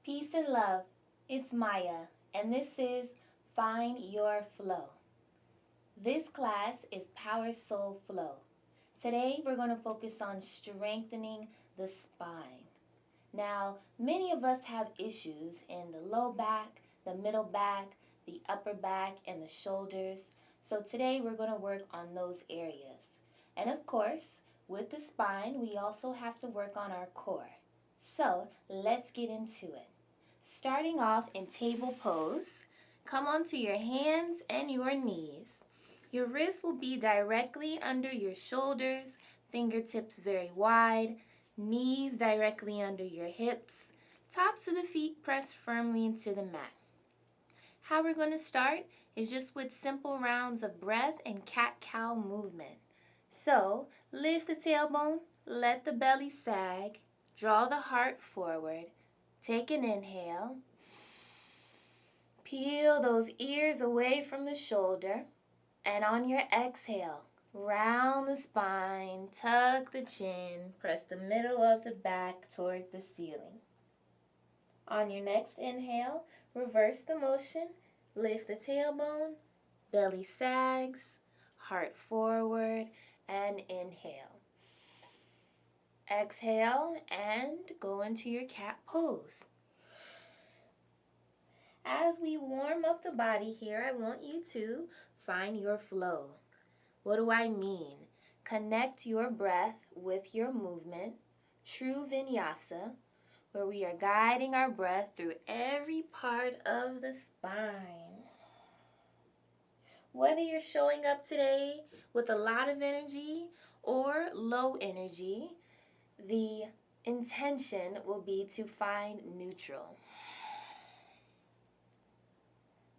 Peace and love. It's Maya, and this is Find Your Flow. This class is Power Soul Flow. Today we're going to focus on strengthening the spine. Now, many of us have issues in the low back, the middle back, the upper back, and the shoulders. So today we're going to work on those areas. And of course, with the spine, we also have to work on our core. So let's get into it. Starting off in table pose, come onto your hands and your knees. Your wrists will be directly under your shoulders, fingertips very wide, knees directly under your hips, tops of the feet pressed firmly into the mat. How we're going to start is just with simple rounds of breath and cat-cow movement. So, lift the tailbone, let the belly sag, draw the heart forward, take an inhale, peel those ears away from the shoulder, and on your exhale, round the spine, tuck the chin, press the middle of the back towards the ceiling. On your next inhale, reverse the motion, lift the tailbone, belly sags, heart forward, and inhale. Exhale and go into your cat pose. As we warm up the body here, I want you to find your flow. What do I mean? Connect your breath with your movement, true vinyasa, where we are guiding our breath through every part of the spine. Whether you're showing up today with a lot of energy or low energy, the intention will be to find neutral.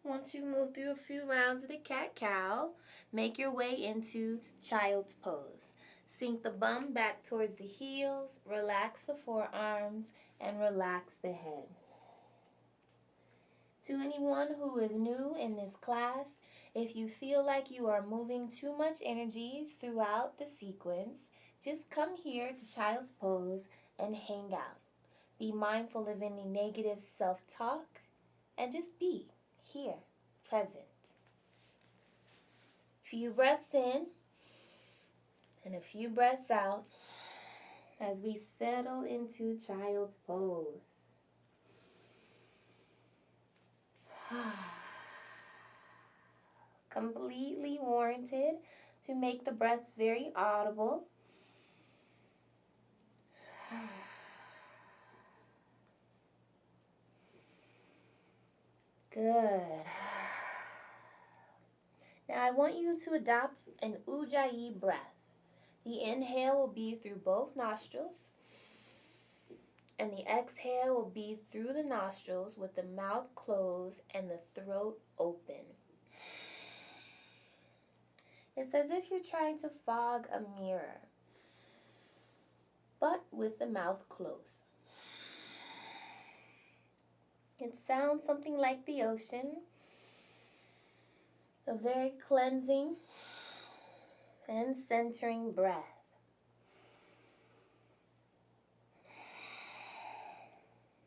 Once you've moved through a few rounds of the cat-cow, make your way into child's pose. Sink the bum back towards the heels, relax the forearms, and relax the head. To anyone who is new in this class, if you feel like you are moving too much energy throughout the sequence, just come here to child's pose and hang out. Be mindful of any negative self-talk and just be here, present. Few breaths in and a few breaths out as we settle into child's pose. Completely warranted to make the breaths very audible. Good. Now I want you to adopt an Ujjayi breath. The inhale will be through both nostrils, and the exhale will be through the nostrils with the mouth closed and the throat open. It's as if you're trying to fog a mirror, but with the mouth closed. It sounds something like the ocean, a very cleansing and centering breath.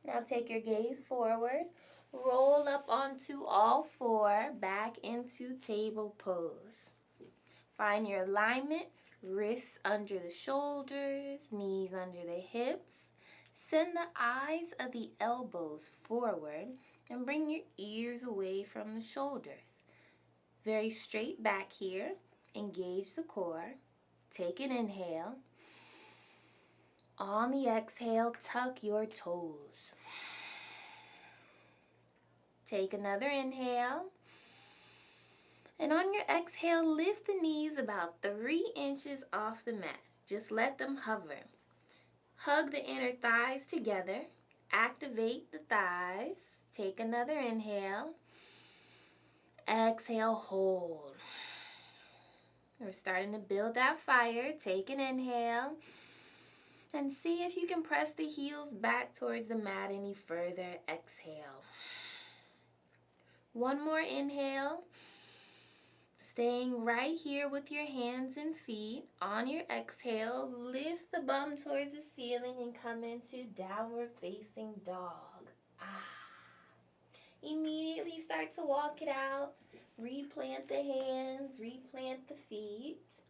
Now take your gaze forward, roll up onto all four, back into table pose. Find your alignment, wrists under the shoulders, knees under the hips. Send the eyes of the elbows forward and bring your ears away from the shoulders. Very straight back here. Engage the core. Take an inhale. On the exhale, tuck your toes. Take another inhale. And on your exhale, lift the knees about 3 inches off the mat. Just let them hover. Hug the inner thighs together. Activate the thighs. Take another inhale. Exhale, hold. We're starting to build that fire. Take an inhale. And see if you can press the heels back towards the mat any further. Exhale. One more inhale. Staying right here with your hands and feet. On your exhale, lift the bum towards the ceiling and come into downward facing dog. Ah. Immediately start to walk it out. Replant the hands, replant the feet.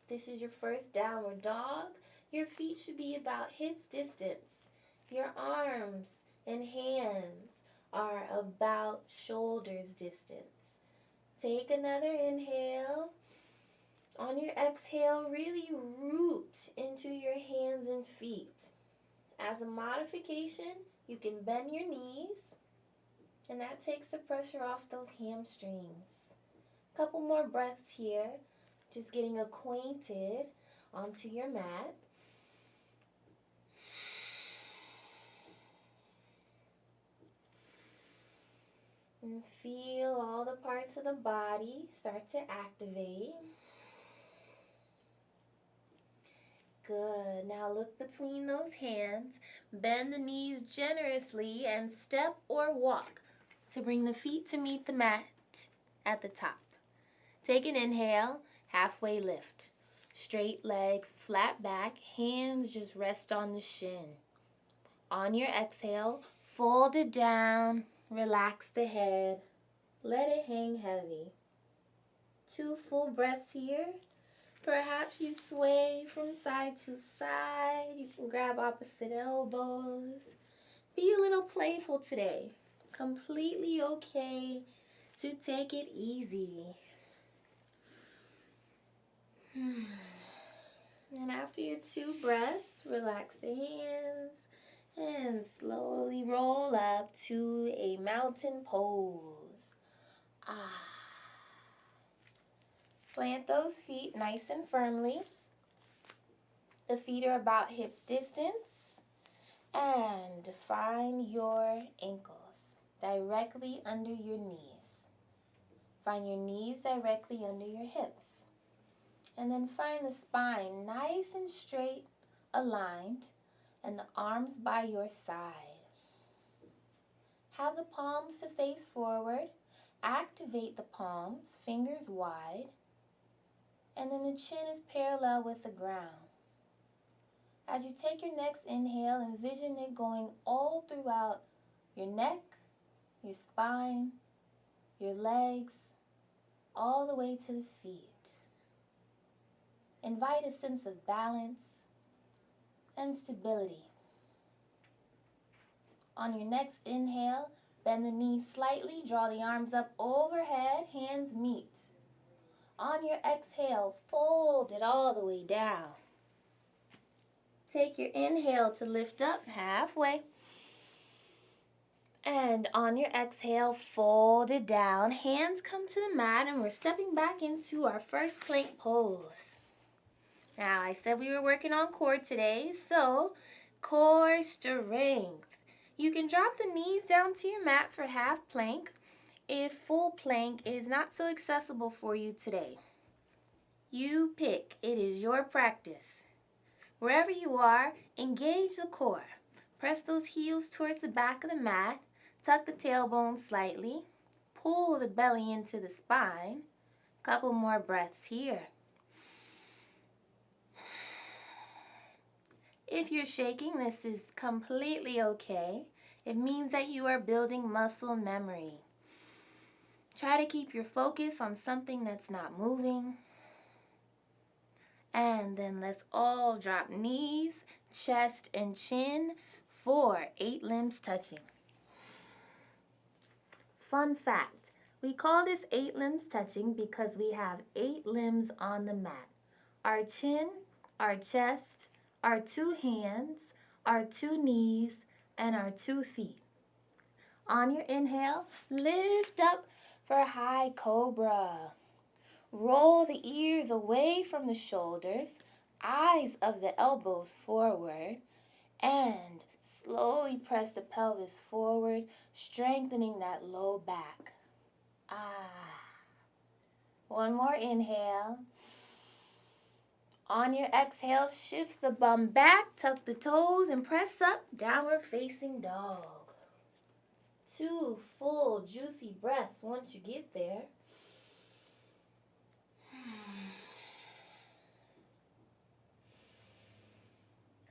This is your first downward dog. Your feet should be about hips distance. Your arms and hands are about shoulders distance. Take another inhale. On your exhale, really root into your hands and feet. As a modification, you can bend your knees, and that takes the pressure off those hamstrings. Couple more breaths here, just getting acquainted onto your mat. And feel all the parts of the body start to activate. Good. Now look between those hands. Bend the knees generously and step or walk to bring the feet to meet the mat at the top. Take an inhale, halfway lift. Straight legs, flat back, hands just rest on the shin. On your exhale, fold it down, relax the head, let it hang heavy. 2 full breaths here. Perhaps you sway from side to side. You can grab opposite elbows. Be a little playful today. Completely okay to take it easy. And after your 2 breaths, relax the hands and slowly roll up to a mountain pose. Plant those feet nice and firmly. The feet are about hips distance. And find your ankles directly under your knees. Find your knees directly under your hips. And then find the spine nice and straight, aligned, and the arms by your side. Have the palms to face forward. Activate the palms, fingers wide. And then the chin is parallel with the ground. As you take your next inhale, envision it going all throughout your neck, your spine, your legs, all the way to the feet. Invite a sense of balance and stability. On your next inhale, bend the knees slightly, draw the arms up overhead, hands meet. On your exhale, fold it all the way down. Take your inhale to lift up halfway. And on your exhale, fold it down. Hands come to the mat and we're stepping back into our first plank pose. Now, I said we were working on core today, so core strength. You can drop the knees down to your mat for half plank if full plank is not so accessible for you today. You pick. It is your practice. Wherever you are, engage the core. Press those heels towards the back of the mat. Tuck the tailbone slightly. Pull the belly into the spine. Couple more breaths here. If you're shaking, this is completely okay. It means that you are building muscle memory. Try to keep your focus on something that's not moving. And then let's all drop knees, chest, and chin for 8 limbs touching. Fun fact, we call this 8 limbs touching because we have 8 limbs on the mat. Our chin, our chest, our 2 hands, our 2 knees, and our 2 feet. On your inhale, lift up for high cobra. Roll the ears away from the shoulders, eyes of the elbows forward, and slowly press the pelvis forward, strengthening that low back. One more inhale. On your exhale, shift the bum back, tuck the toes, and press up, downward facing dog. 2 full, juicy breaths once you get there.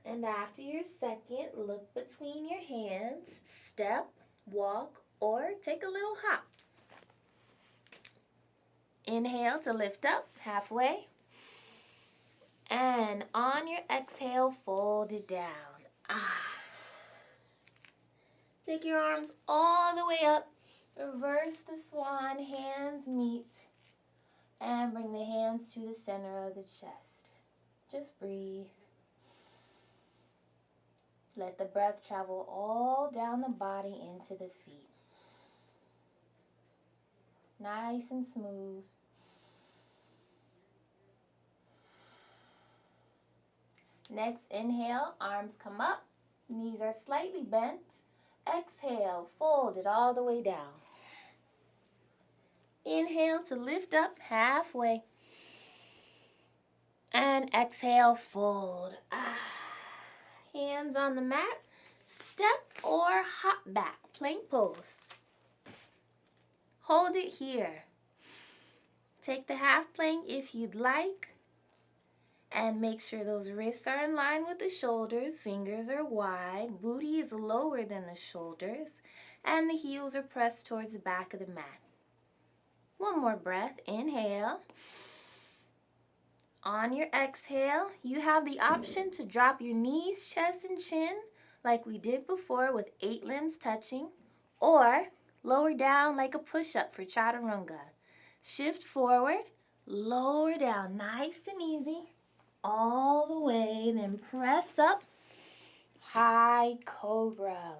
And after your second, look between your hands, step, walk, or take a little hop. Inhale to lift up halfway. And on your exhale, fold it down. Take your arms all the way up. Reverse the swan, hands meet. And bring the hands to the center of the chest. Just breathe. Let the breath travel all down the body into the feet. Nice and smooth. Next, inhale, arms come up, knees are slightly bent. Exhale, fold it all the way down. Inhale to lift up halfway. And exhale, fold. Hands on the mat, step or hop back, plank pose. Hold it here. Take the half plank if you'd like. And make sure those wrists are in line with the shoulders, fingers are wide, booty is lower than the shoulders, and the heels are pressed towards the back of the mat. One more breath, inhale. On your exhale, you have the option to drop your knees, chest, and chin like we did before with 8 limbs touching, or lower down like a push-up for chaturanga. Shift forward, lower down, nice and easy. All the way, then press up, high cobra.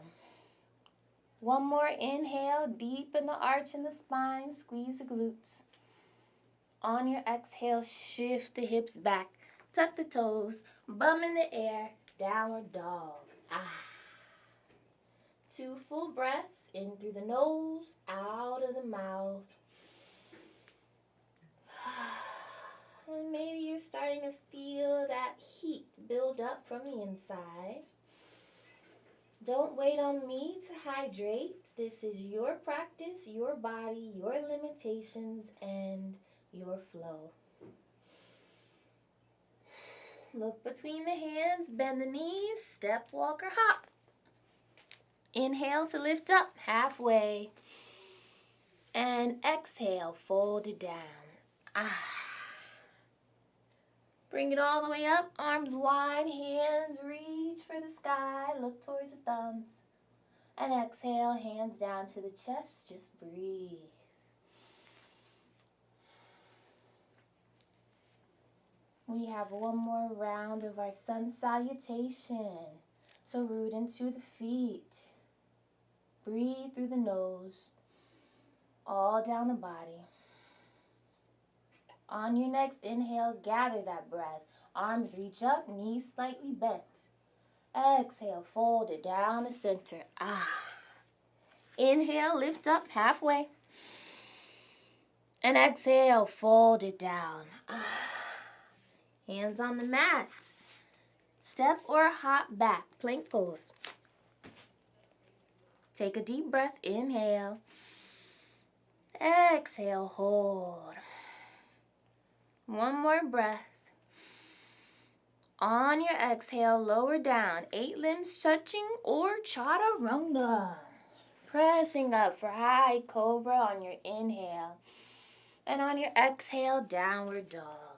One more inhale, deepen the arch in the spine, squeeze the glutes. On your exhale, shift the hips back, tuck the toes, bum in the air, downward dog. 2 full breaths, in through the nose, out of the mouth. And maybe you're starting to feel that heat build up from the inside. Don't wait on me to hydrate. This is your practice, your body, your limitations, and your flow. Look between the hands, bend the knees, step, walk, or hop. Inhale to lift up halfway. And exhale, fold it down. Bring it all the way up, arms wide, hands reach for the sky, look towards the thumbs. And exhale, hands down to the chest, just breathe. We have one more round of our sun salutation. So root into the feet. Breathe through the nose, all down the body. On your next inhale, gather that breath. Arms reach up, knees slightly bent. Exhale, fold it down the center. Inhale, lift up halfway. And exhale, fold it down. Hands on the mat. Step or hop back, plank pose. Take a deep breath, inhale. Exhale, hold. One more breath. On your exhale, lower down, 8 limbs touching or chaturanga. Pressing up for high cobra on your inhale. And on your exhale, downward dog.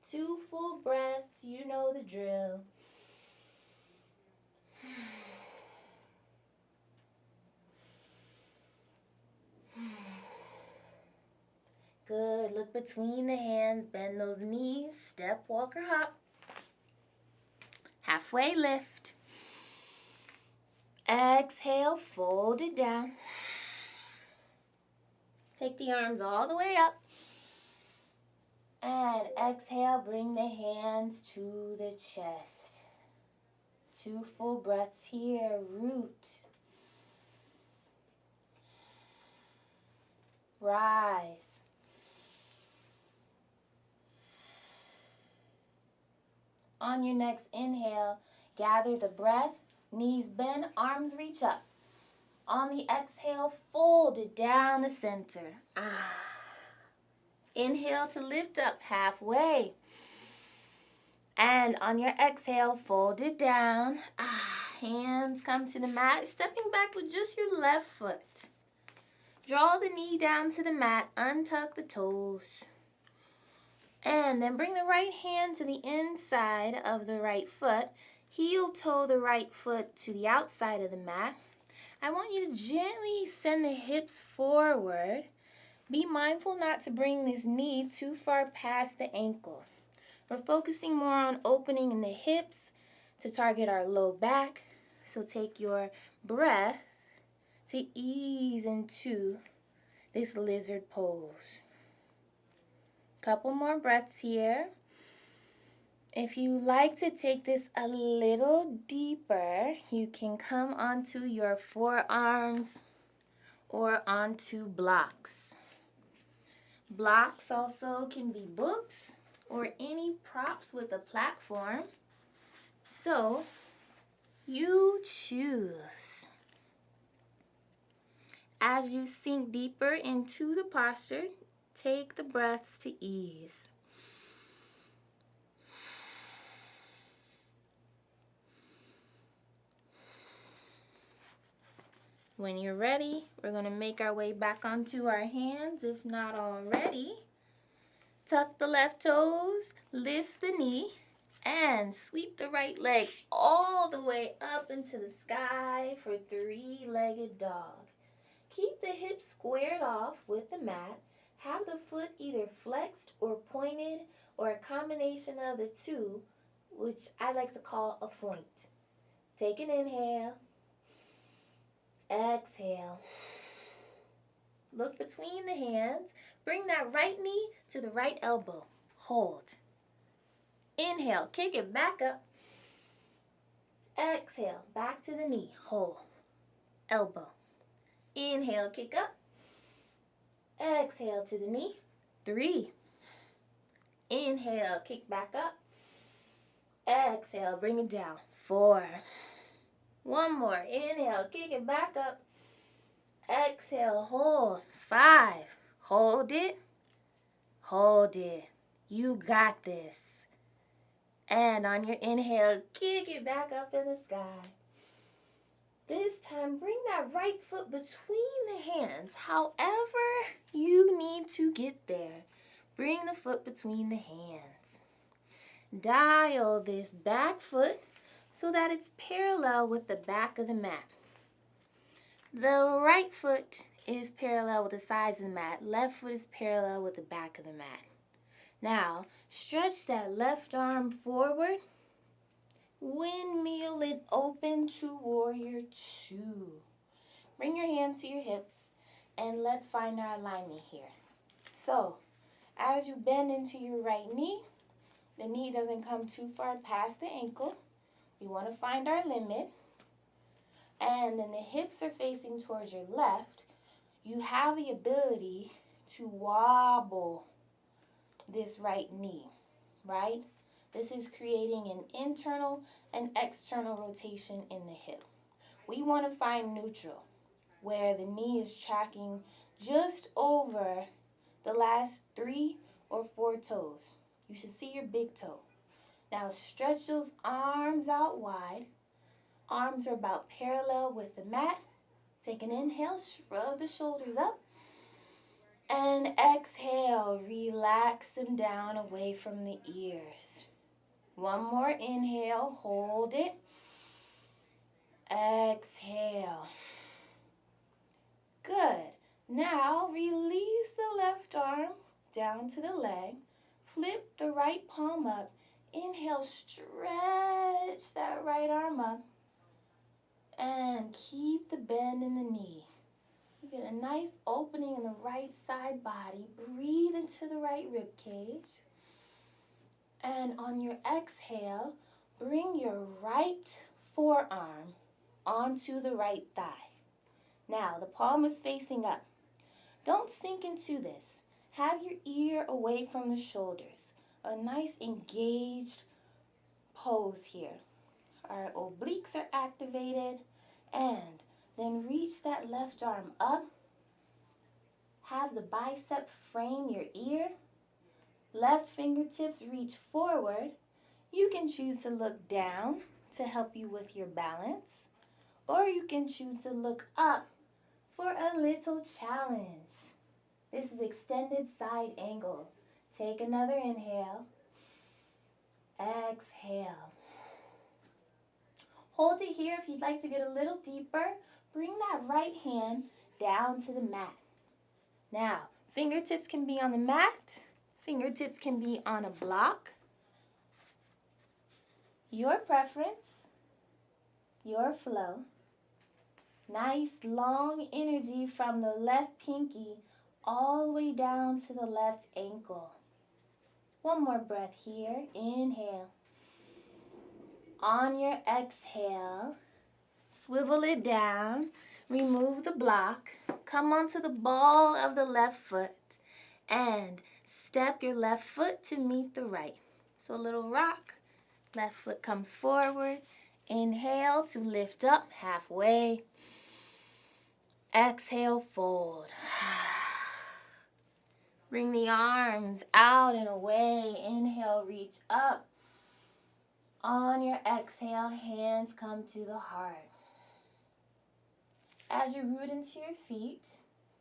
2 full breaths, you know the drill. Good. Look between the hands, bend those knees, step, walk, or hop. Halfway lift. Exhale, fold it down. Take the arms all the way up. And exhale, bring the hands to the chest. 2 full breaths here. Root. Rise. On your next inhale, gather the breath, knees bend, arms reach up. On the exhale, fold it down the center. Inhale to lift up halfway. And on your exhale, fold it down. hands come to the mat, stepping back with just your left foot. Draw the knee down to the mat, untuck the toes. And then bring the right hand to the inside of the right foot. Heel toe the right foot to the outside of the mat. I want you to gently send the hips forward. Be mindful not to bring this knee too far past the ankle. We're focusing more on opening in the hips to target our low back. So take your breath to ease into this lizard pose. Couple more breaths here. If you like to take this a little deeper, you can come onto your forearms or onto blocks. Blocks also can be books or any props with a platform. So you choose. As you sink deeper into the posture, take the breaths to ease. When you're ready, we're going to make our way back onto our hands, if not already. Tuck the left toes, lift the knee, and sweep the right leg all the way up into the sky for three-legged dog. Keep the hips squared off with the mat. Have the foot either flexed or pointed or a combination of the two, which I like to call a foint. Take an inhale. Exhale. Look between the hands. Bring that right knee to the right elbow. Hold. Inhale. Kick it back up. Exhale. Back to the knee. Hold. Elbow. Inhale. Kick up. Exhale to the knee. 3. Inhale. Kick back up. Exhale. Bring it down. 4. One more. Inhale. Kick it back up. Exhale. Hold. 5. Hold it. Hold it. You got this. And on your inhale, kick it back up in the sky. This time, bring that right foot between the hands. However you need to get there, bring the foot between the hands. Dial this back foot so that it's parallel with the back of the mat. The right foot is parallel with the sides of the mat. Left foot is parallel with the back of the mat. Now, stretch that left arm forward. Windmill it open to warrior 2. Bring your hands to your hips and let's find our alignment here. So, as you bend into your right knee, the knee doesn't come too far past the ankle. We want to find our limit. And then the hips are facing towards your left. You have the ability to wobble this right knee, right? This is creating an internal and external rotation in the hip. We want to find neutral, where the knee is tracking just over the last 3 or 4 toes. You should see your big toe. Now stretch those arms out wide. Arms are about parallel with the mat. Take an inhale, shrug the shoulders up. And exhale, relax them down away from the ears. One more inhale, hold it. Exhale. Good. Now release the left arm down to the leg. Flip the right palm up. Inhale, stretch that right arm up. And keep the bend in the knee. You get a nice opening in the right side body. Breathe into the right rib cage. And on your exhale, bring your right forearm onto the right thigh. Now, the palm is facing up. Don't sink into this. Have your ear away from the shoulders. A nice engaged pose here. Our obliques are activated. And then reach that left arm up. Have the bicep frame your ear. Left fingertips reach forward. You can choose to look down to help you with your balance, or you can choose to look up for a little challenge. This is extended side angle. Take another inhale. Exhale. Hold it here if you'd like to get a little deeper. Bring that right hand down to the mat. Now, fingertips can be on the mat. Fingertips can be on a block. Your preference, your flow. Nice long energy from the left pinky all the way down to the left ankle. One more breath here. Inhale. On your exhale, swivel it down. Remove the block. Come onto the ball of the left foot and step your left foot to meet the right. So a little rock. Left foot comes forward. Inhale to lift up halfway. Exhale, fold. Bring the arms out and away. Inhale, reach up. On your exhale, hands come to the heart. As you root into your feet,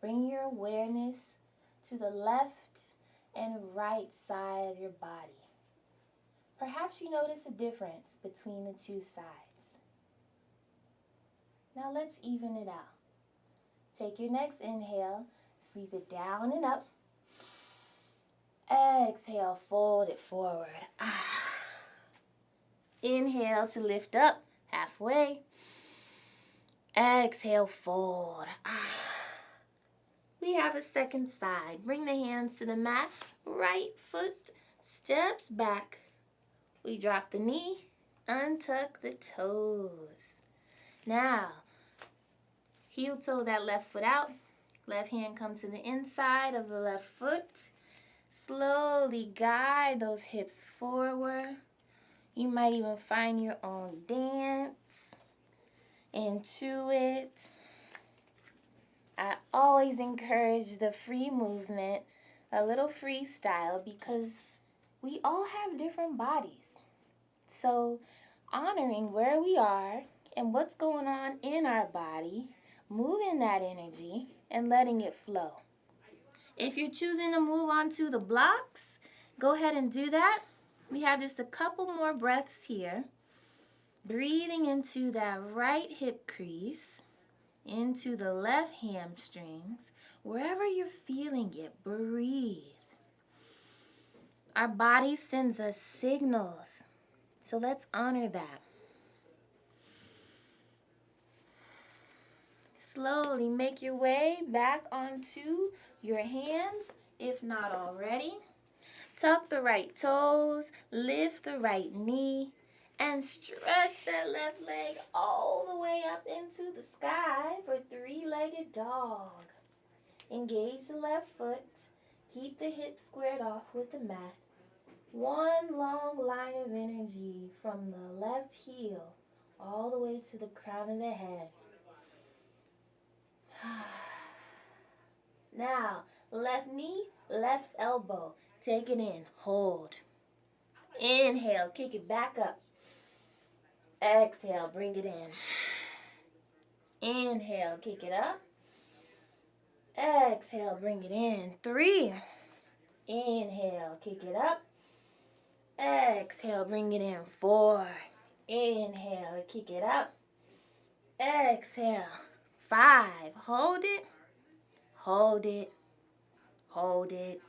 bring your awareness to the left and right side of your body. Perhaps you notice a difference between the two sides. Now let's even it out. Take your next inhale, sweep it down and up. Exhale, fold it forward. Inhale to lift up halfway. Exhale, fold. We have a second side. Bring the hands to the mat. Right foot steps back. We drop the knee, untuck the toes. Now, heel toe that left foot out. Left hand comes to the inside of the left foot. Slowly guide those hips forward. You might even find your own dance into it. I always encourage the free movement, a little freestyle, because we all have different bodies. So honoring where we are and what's going on in our body, moving that energy and letting it flow. If you're choosing to move on to the blocks, go ahead and do that. We have just a couple more breaths here. Breathing into that right hip crease, into the left hamstrings. Wherever you're feeling it, breathe. Our body sends us signals, so let's honor that. Slowly make your way back onto your hands, if not already. Tuck the right toes, lift the right knee, and stretch that left leg all the way up into the sky for three-legged dog. Engage the left foot. Keep the hips squared off with the mat. One long line of energy from the left heel all the way to the crown of the head. Now, left knee, left elbow. Take it in. Hold. Inhale. Kick it back up. Exhale. Bring it in. Inhale. Kick it up. Exhale. Bring it in. 3. Inhale. Kick it up. Exhale. Bring it in. 4. Inhale. Kick it up. Exhale. 5. Hold it. Hold it. Hold it.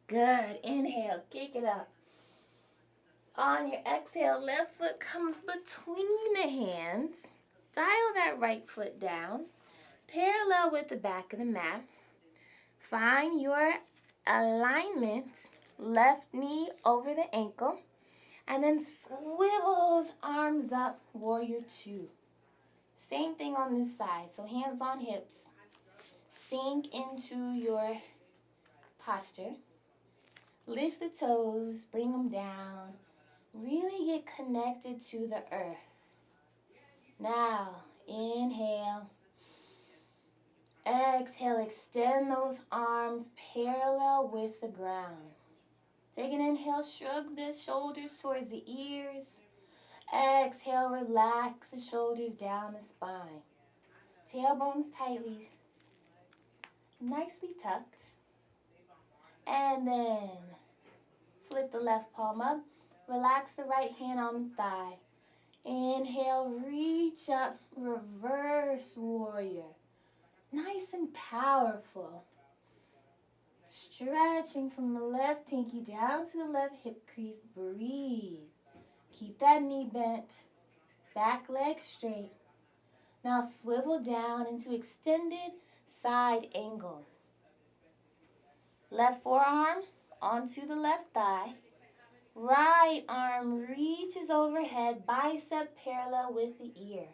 Good. Inhale. Kick it up. On your exhale, left foot comes between the hands. Dial that right foot down. Parallel with the back of the mat. Find your alignment. Left knee over the ankle. And then swivel those arms up. Warrior 2. Same thing on this side. So hands on hips. Sink into your posture. Lift the toes. Bring them down. Really get connected to the earth. Now, inhale. Exhale, extend those arms parallel with the ground. Take an inhale, shrug the shoulders towards the ears. Exhale, relax the shoulders down the spine. Tailbones tightly, nicely tucked. And then flip the left palm up. Relax the right hand on the thigh. Inhale, reach up, reverse warrior. Nice and powerful. Stretching from the left pinky down to the left hip crease. Breathe. Keep that knee bent. Back leg straight. Now swivel down into extended side angle. Left forearm onto the left thigh. Right arm reaches overhead, bicep parallel with the ear.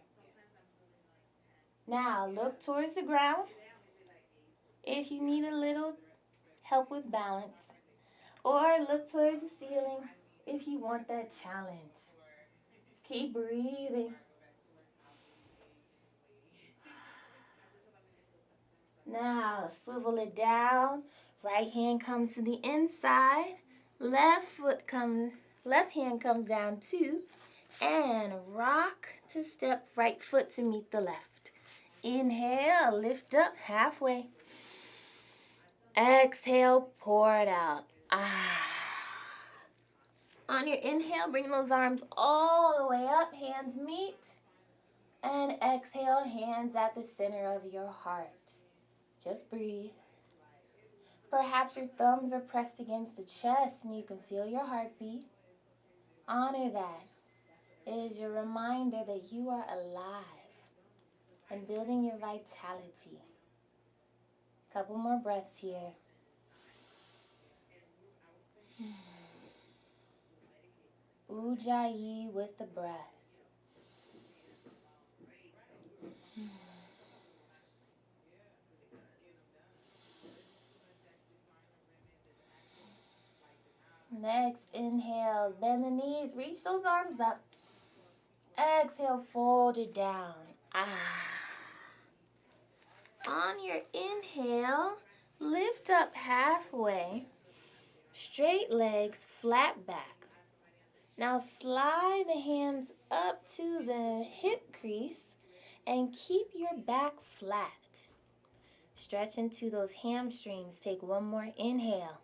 Now look towards the ground if you need a little help with balance. Or look towards the ceiling if you want that challenge. Keep breathing. Now swivel it down. Right hand comes to the inside. Left hand comes down too. And rock to step right foot to meet the left. Inhale, lift up halfway. Exhale, pour it out. On your inhale, bring those arms all the way up, hands meet. And exhale, hands at the center of your heart. Just breathe. Perhaps your thumbs are pressed against the chest and you can feel your heartbeat. Honor that. It is your reminder that you are alive and building your vitality. Couple more breaths here. Ujjayi with the breath. Next, inhale, bend the knees, reach those arms up. Exhale, fold it down. On your inhale, lift up halfway. Straight legs, flat back. Now slide the hands up to the hip crease and keep your back flat. Stretch into those hamstrings. Take one more inhale.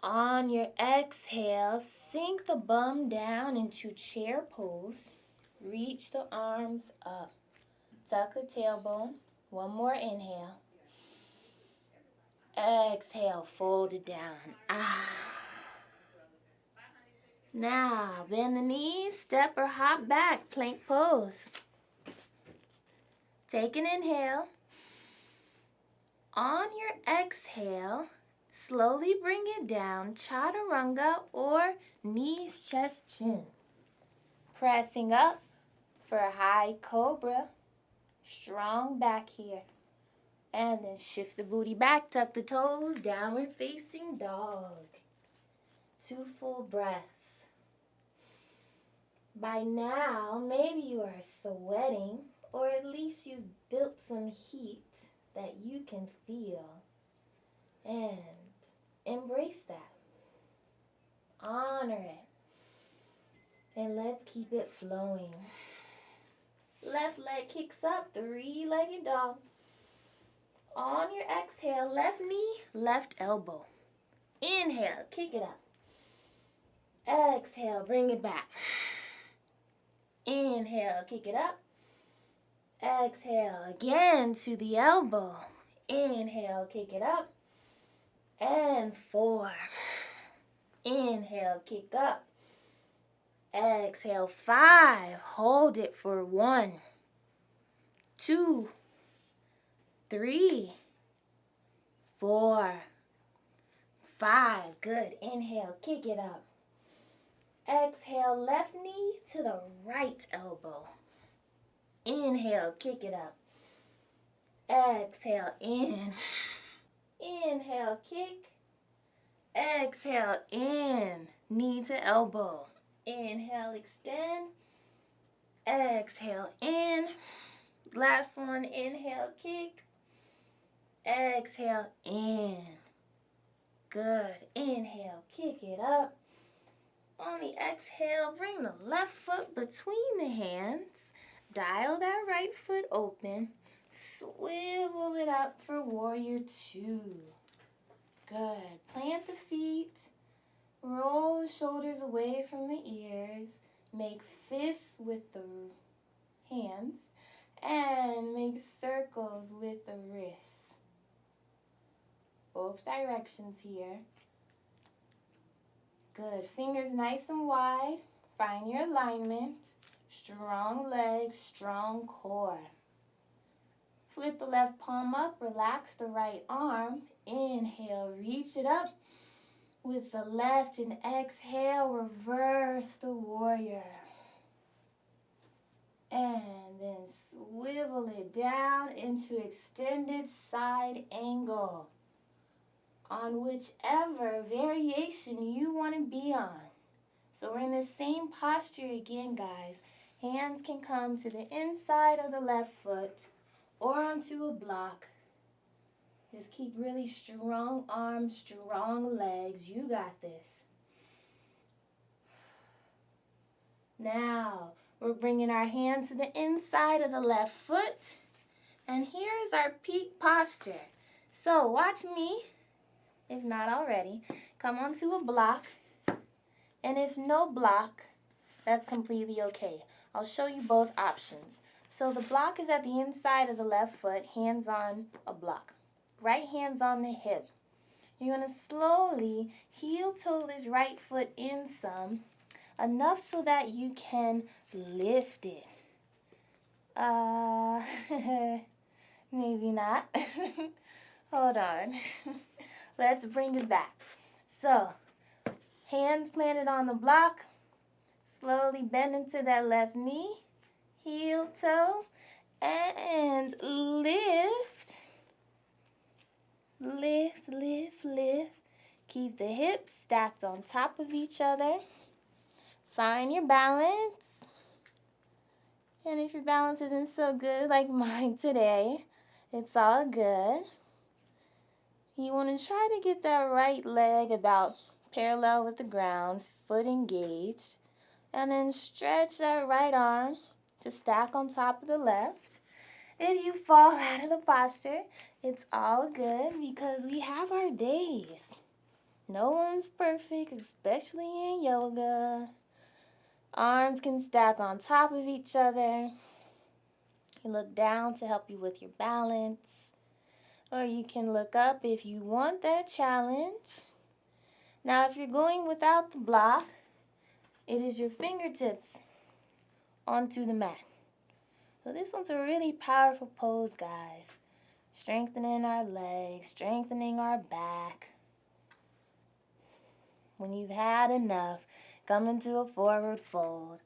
On your exhale, sink the bum down into chair pose. Reach the arms up. Tuck the tailbone. One more inhale. Exhale, fold it down. Now, bend the knees, step or hop back, plank pose. Take an inhale. On your exhale, slowly bring it down, chaturanga or knees, chest, chin. Pressing up for a high cobra. Strong back here. And then shift the booty back, tuck the toes, downward facing dog. 2 full breaths. By now, maybe you are sweating, or at least you've built some heat that you can feel. And embrace that. Honor it. And let's keep it flowing. Left leg kicks up, 3-legged dog. On your exhale, left knee, left elbow. Inhale, kick it up. Exhale, bring it back. Inhale, kick it up. Exhale, again to the elbow. Inhale, kick it up. And 4. Inhale, kick up. Exhale, 5. Hold it for 1, 2, 3, 4, 5. Good. Inhale, kick it up. Exhale, left knee to the right elbow. Inhale, kick it up. Exhale, in. Inhale, kick. Exhale, in. Knee to elbow. Inhale, extend. Exhale, in. Last one, inhale, kick. Exhale, in. Good. Inhale, kick it up. On the exhale, bring the left foot between the hands. Dial that right foot open. Swivel it up for warrior two. Good. Plant the feet. Roll the shoulders away from the ears. Make fists with the hands. And make circles with the wrists. Both directions here. Good. Fingers nice and wide. Find your alignment. Strong legs, strong core. Flip the left palm up. Relax the right arm. Inhale, reach it up with the left, and exhale, reverse the warrior. And then swivel it down into extended side angle on whichever variation you want to be on. So we're in the same posture again, guys. Hands can come to the inside of the left foot or onto a block. Just keep really strong arms, strong legs. You got this. Now, we're bringing our hands to the inside of the left foot. And here's our peak posture. So watch me, if not already. Come onto a block. And if no block, that's completely okay. I'll show you both options. So the block is at the inside of the left foot, hands on a block. Right hand's on the hip. You're going to slowly heel toe this right foot in some, enough so that you can lift it. Maybe not. Hold on. Let's bring it back. So, hands planted on the block. Slowly bend into that left knee. Heel toe. And lift. Lift, lift, lift. Keep the hips stacked on top of each other. Find your balance. And if your balance isn't so good like mine today, it's all good. You want to try to get that right leg about parallel with the ground, foot engaged. And then stretch that right arm to stack on top of the left. If you fall out of the posture, it's all good because we have our days. No one's perfect, especially in yoga. Arms can stack on top of each other. You look down to help you with your balance. Or you can look up if you want that challenge. Now, if you're going without the block, it is your fingertips onto the mat. So this one's a really powerful pose, guys. Strengthening our legs, strengthening our back. When you've had enough, come into a forward fold.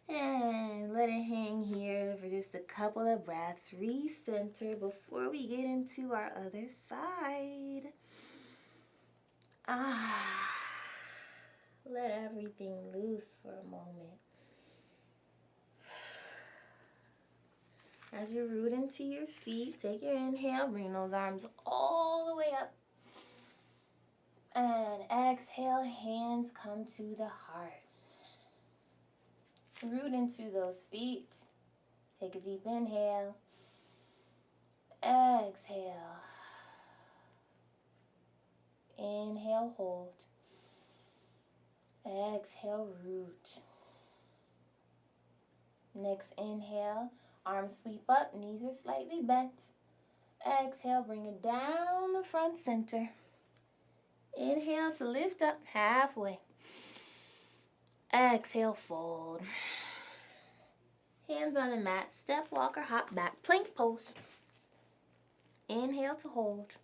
And let it hang here for just a couple of breaths. Recenter before we get into our other side. Let everything loose for a moment. As you root into your feet, take your inhale, bring those arms all the way up. And exhale, hands come to the heart. Root into those feet. Take a deep inhale. Exhale. Inhale, hold. Exhale, root. Next inhale, arms sweep up, knees are slightly bent. Exhale, bring it down the front center. Inhale to lift up halfway. Exhale, fold. Hands on the mat, step, walk, or hop back, plank pose. Inhale to hold.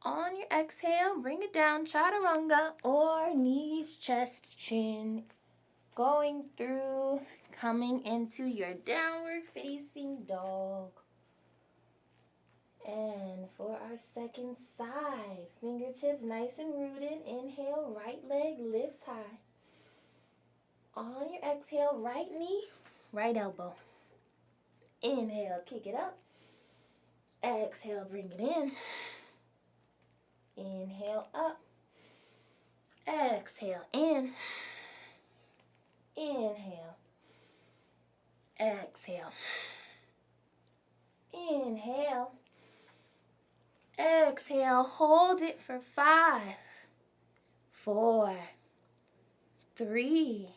On your exhale, bring it down, chaturanga, or knees, chest, chin. Going through, coming into your downward facing dog. And for our second side, fingertips nice and rooted. Inhale, right leg lifts high. On your exhale, right knee, right elbow. Inhale, kick it up. Exhale, bring it in. Inhale up. Exhale in. Inhale. Exhale. Inhale. Exhale. Hold it for 5, 4, 3,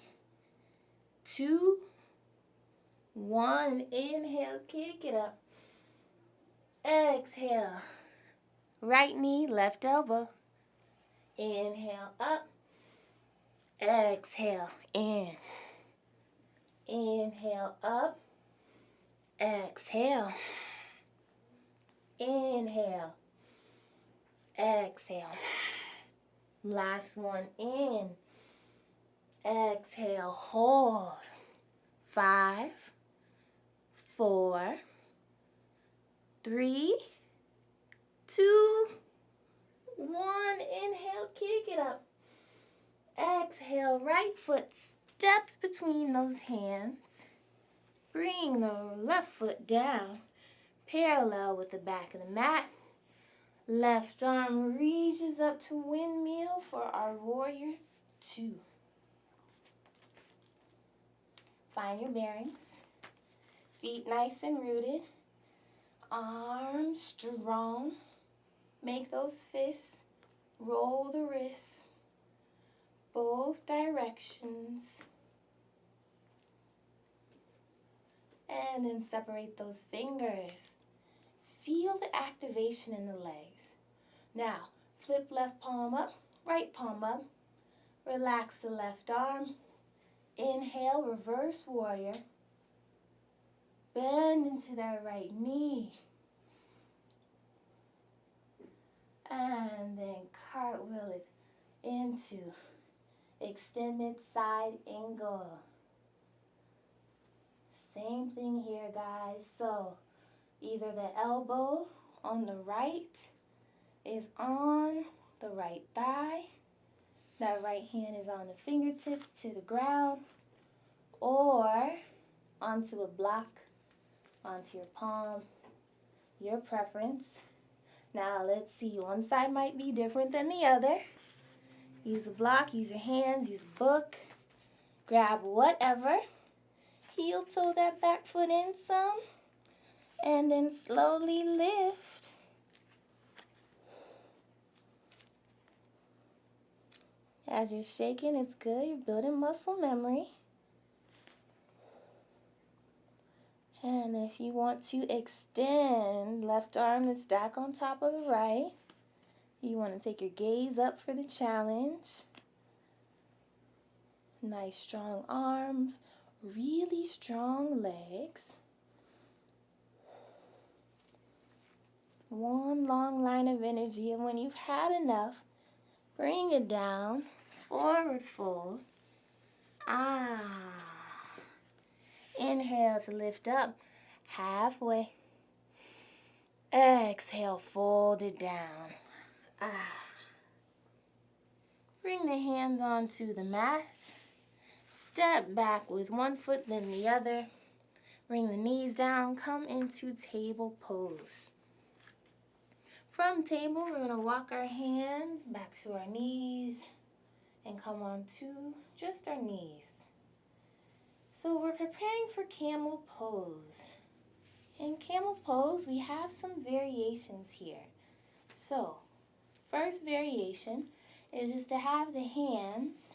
2, 1. Inhale. Kick it up. Exhale. Right knee, left elbow. Inhale up. Exhale in. Inhale up. Exhale. Inhale. Exhale. Last one in. Exhale. Hold. 5, 4, 3, 2, 1. Inhale. Kick it up. Exhale. Right foot steps between those hands. Bring the left foot down, parallel with the back of the mat. Left arm reaches up to windmill for our warrior 2. Find your bearings. Feet nice and rooted. Arms strong. Make those fists. Roll the wrists. Both directions. And then separate those fingers. Feel the activation in the legs. Now, flip left palm up, right palm up. Relax the left arm. Inhale, reverse warrior. Bend into that right knee. And then cartwheel it into extended side angle. Same thing here, guys. So either the elbow on the right is on the right thigh. That right hand is on the fingertips to the ground, or onto a block, onto your palm, your preference. Now let's see, one side might be different than the other. Use a block, use your hands, use a book, grab whatever. Heel toe that back foot in some, and then slowly lift. As you're shaking, it's good. You're building muscle memory. And if you want to extend, left arm to stack on top of the right. You want to take your gaze up for the challenge. Nice strong arms. Really strong legs. One long line of energy, and when you've had enough, bring it down, forward fold. Inhale to lift up, halfway. Exhale, fold it down. Bring the hands onto the mat. Step back with one foot, then the other. Bring the knees down. Come into table pose. From table, we're going to walk our hands back to our knees and come on to just our knees. So we're preparing for camel pose. In camel pose, we have some variations here. So, first variation is just to have the hands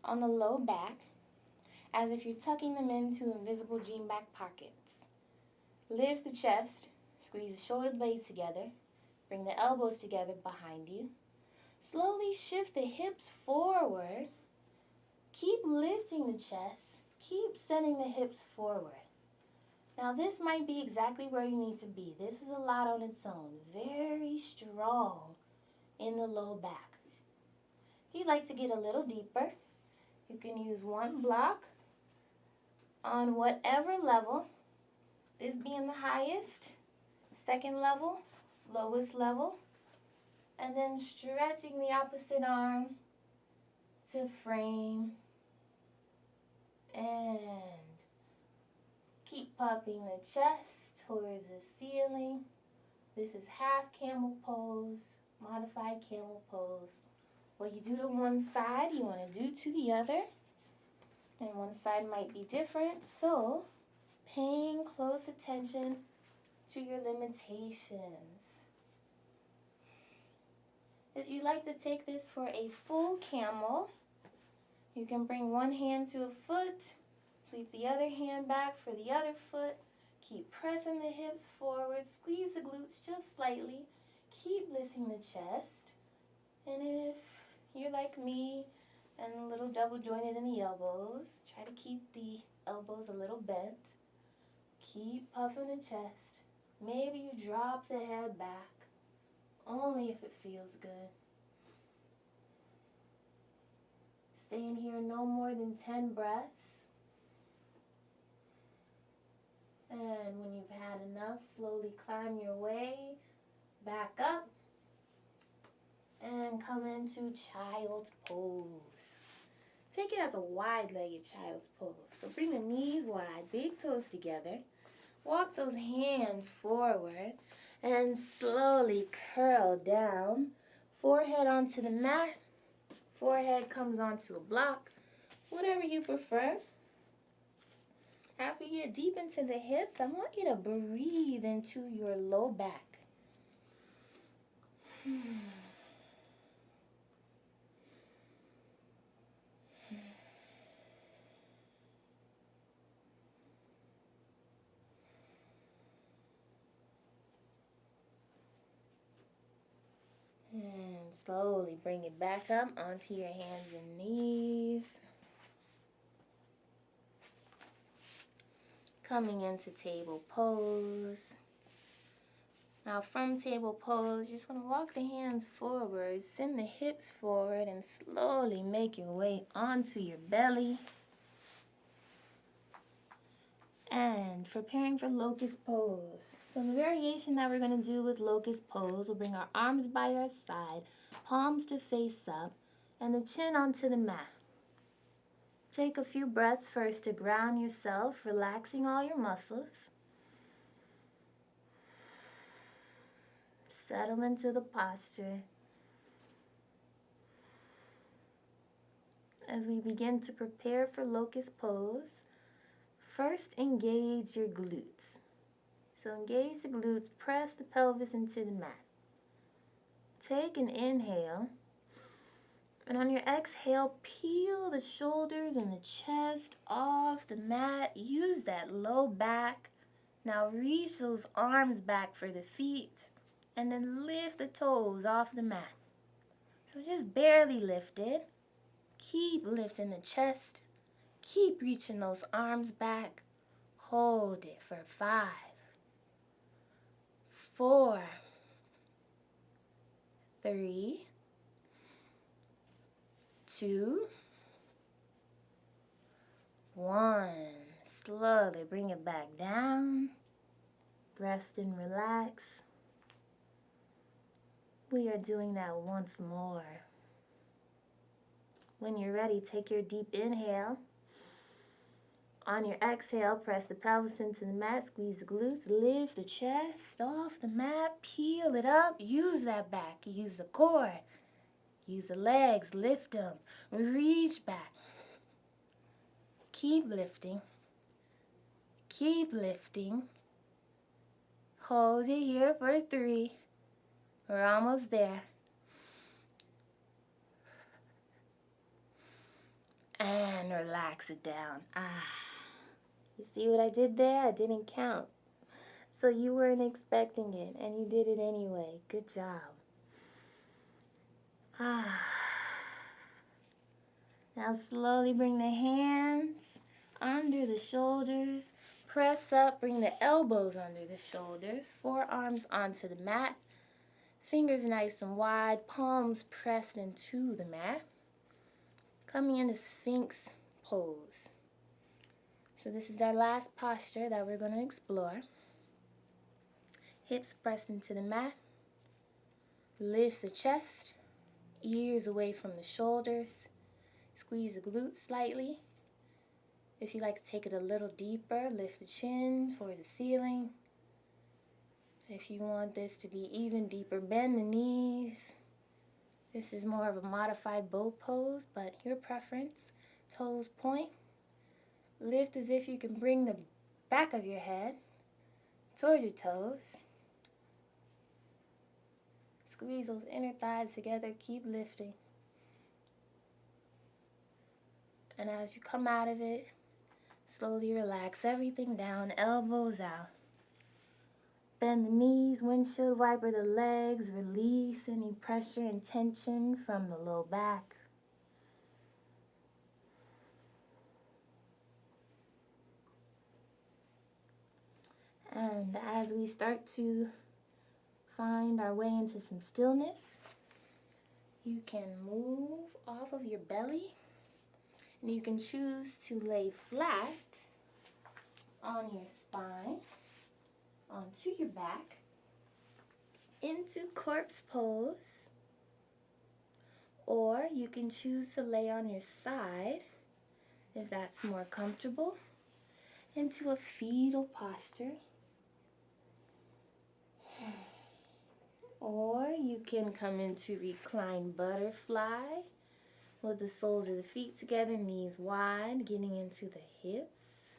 on the low back, as if you're tucking them into invisible jean back pockets. Lift the chest, squeeze the shoulder blades together, bring the elbows together behind you. Slowly shift the hips forward. Keep lifting the chest, keep sending the hips forward. Now this might be exactly where you need to be. This is a lot on its own. Very strong in the low back. If you'd like to get a little deeper, you can use one block on whatever level, this being the highest, second level, lowest level, and then stretching the opposite arm to frame and keep popping the chest towards the ceiling. This is half camel pose. Modified camel pose. What you do to one side, you want to do to the other. And one side might be different, so paying close attention to your limitations. If you'd like to take this for a full camel, you can bring one hand to a foot, sweep the other hand back for the other foot, keep pressing the hips forward, squeeze the glutes just slightly, keep lifting the chest, and if you're like me and a little double jointed in the elbows, try to keep the elbows a little bent, keep puffing the chest, maybe you drop the head back, only if it feels good. Stay in here no more than 10 breaths. And when you've had enough, slowly climb your way back up and come into child's pose. Take it as a wide-legged child's pose. So bring the knees wide, big toes together. Walk those hands forward and slowly curl down. Forehead onto the mat. Forehead comes onto a block, whatever you prefer. As we get deep into the hips, I want you to breathe into your low back. And slowly bring it back up onto your hands and knees. Coming into table pose. Now from table pose, you're just going to walk the hands forward, send the hips forward, and slowly make your way onto your belly. And preparing for locust pose. So the variation that we're going to do with locust pose, we'll bring our arms by our side, palms to face up, and the chin onto the mat. Take a few breaths first to ground yourself, relaxing all your muscles. Settle into the posture. As we begin to prepare for locust pose, first engage your glutes. So engage the glutes, press the pelvis into the mat. Take an inhale, and on your exhale, peel the shoulders and the chest off the mat. Use that low back. Now reach those arms back for the feet, and then lift the toes off the mat. So just barely lift it. Keep lifting the chest. Keep reaching those arms back. Hold it for 5, 4, 3, 2, 1. Slowly bring it back down. Rest and relax. We are doing that once more. When you're ready, take your deep inhale. On your exhale, press the pelvis into the mat, squeeze the glutes, lift the chest off the mat, peel it up, use that back, use the core, use the legs, lift them, reach back. Keep lifting, keep lifting. Hold it here for 3. We're almost there. And relax it down. You see what I did there? I didn't count. So you weren't expecting it, and you did it anyway. Good job. Now slowly bring the hands under the shoulders. Press up, bring the elbows under the shoulders. Forearms onto the mat. Fingers nice and wide, palms pressed into the mat. Coming into sphinx pose. So this is our last posture that we're going to explore. Hips pressed into the mat. Lift the chest, ears away from the shoulders. Squeeze the glutes slightly. If you like to take it a little deeper, lift the chin towards the ceiling. If you want this to be even deeper, bend the knees. This is more of a modified bow pose, but your preference. Toes point. Lift as if you can bring the back of your head towards your toes. Squeeze those inner thighs together. Keep lifting. And as you come out of it, slowly relax everything down, elbows out. Bend the knees, windshield wiper the legs, release any pressure and tension from the low back. And as we start to find our way into some stillness, you can move off of your belly and you can choose to lay flat on your spine, onto your back, into corpse pose, or you can choose to lay on your side if that's more comfortable, into a fetal posture. Or you can come into reclined butterfly with the soles of the feet together, knees wide, getting into the hips.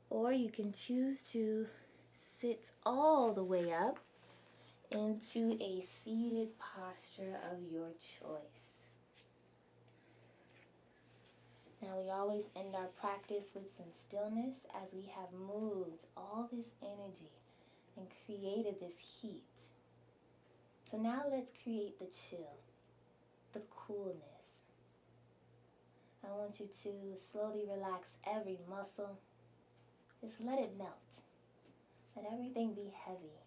Or you can choose to sit all the way up into a seated posture of your choice. Now we always end our practice with some stillness as we have moved all this energy and created this heat. So now let's create the chill, the coolness. I want you to slowly relax every muscle. Just let it melt. Let everything be heavy.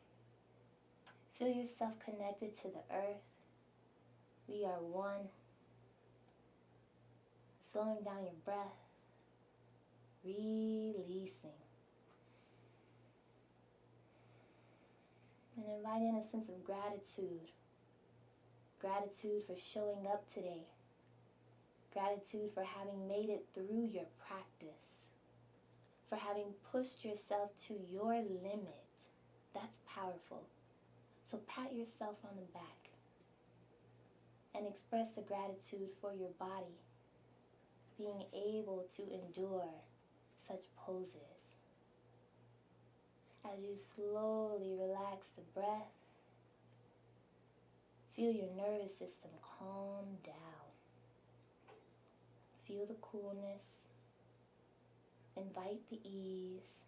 Feel yourself connected to the earth. We are one. Slowing down your breath. Releasing. And invite in a sense of gratitude. Gratitude for showing up today. Gratitude for having made it through your practice. For having pushed yourself to your limit. That's powerful. So pat yourself on the back. And express the gratitude for your body being able to endure such poses. As you slowly relax the breath, feel your nervous system calm down. Feel the coolness. Invite the ease.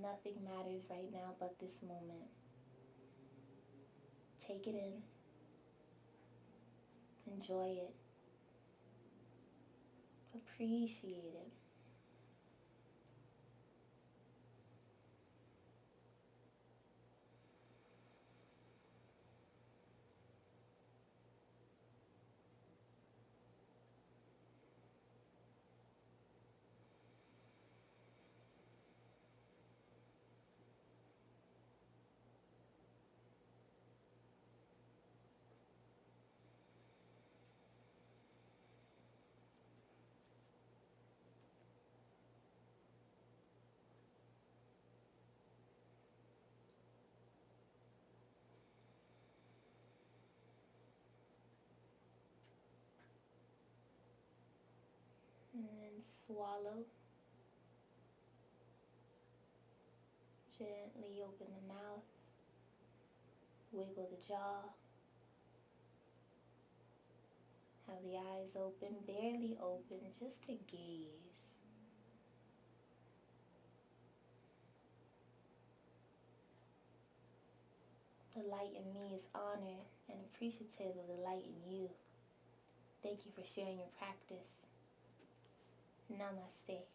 Nothing matters right now but this moment. Take it in. Enjoy it. Appreciate it. And then swallow. Gently open the mouth. Wiggle the jaw. Have the eyes open, barely open, just to gaze. The light in me is honored and appreciative of the light in you. Thank you for sharing your practice. Namaste.